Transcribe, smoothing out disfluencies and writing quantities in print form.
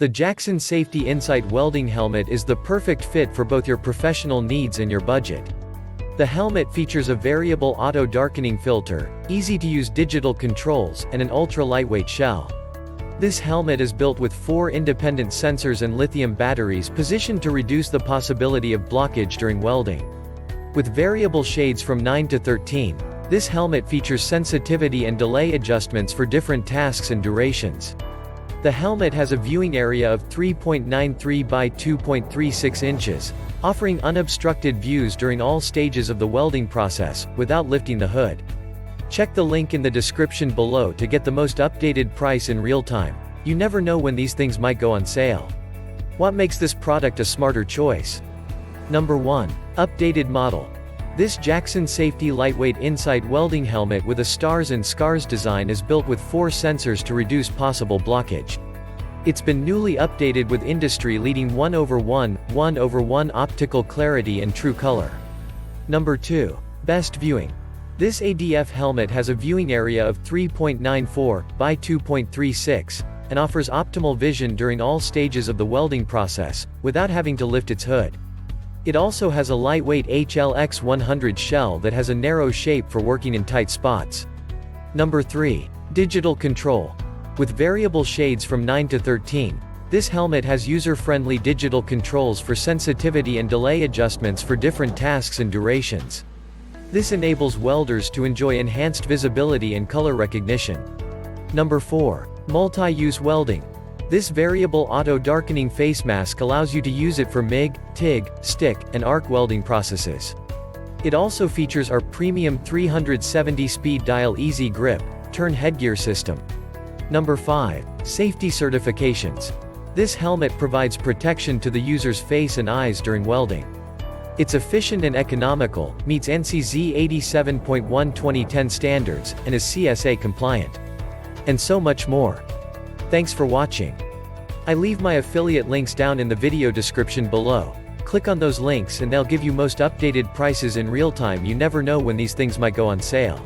The Jackson Safety Insight Welding Helmet is the perfect fit for both your professional needs and your budget. The helmet features a variable auto-darkening filter, easy-to-use digital controls, and an ultra-lightweight shell. This helmet is built with 4 independent sensors and lithium batteries positioned to reduce the possibility of blockage during welding. With variable shades from 9 to 13, this helmet features sensitivity and delay adjustments for different tasks and durations. The helmet has a viewing area of 3.93 by 2.36 inches, offering unobstructed views during all stages of the welding process, without lifting the hood. Check the link in the description below to get the most updated price in real time. You never know when these things might go on sale. What makes this product a smarter choice? Number 1. Updated model. This Jackson Safety Lightweight Insight Welding Helmet with a Stars and Scars design is built with 4 sensors to reduce possible blockage. It's been newly updated with industry-leading 1:1, 1:1 optical clarity and true color. Number 2. Best viewing. This ADF helmet has a viewing area of 3.94 by 2.36, and offers optimal vision during all stages of the welding process, without having to lift its hood. It also has a lightweight HLX100 shell that has a narrow shape for working in tight spots. Number 3. Digital control. With variable shades from 9 to 13, this helmet has user-friendly digital controls for sensitivity and delay adjustments for different tasks and durations. This enables welders to enjoy enhanced visibility and color recognition. Number 4. Multi-use welding. This variable auto-darkening face mask allows you to use it for MIG, TIG, stick, and arc welding processes. It also features our premium 370 speed dial easy grip, turn headgear system. Number 5. Safety certifications. This helmet provides protection to the user's face and eyes during welding. It's efficient and economical, meets ANSI Z87.1 2010 standards, and is CSA compliant. And so much more. Thanks for watching. I leave my affiliate links down in the video description below. Click on those links and they'll give you most updated prices in real time. You never know when these things might go on sale.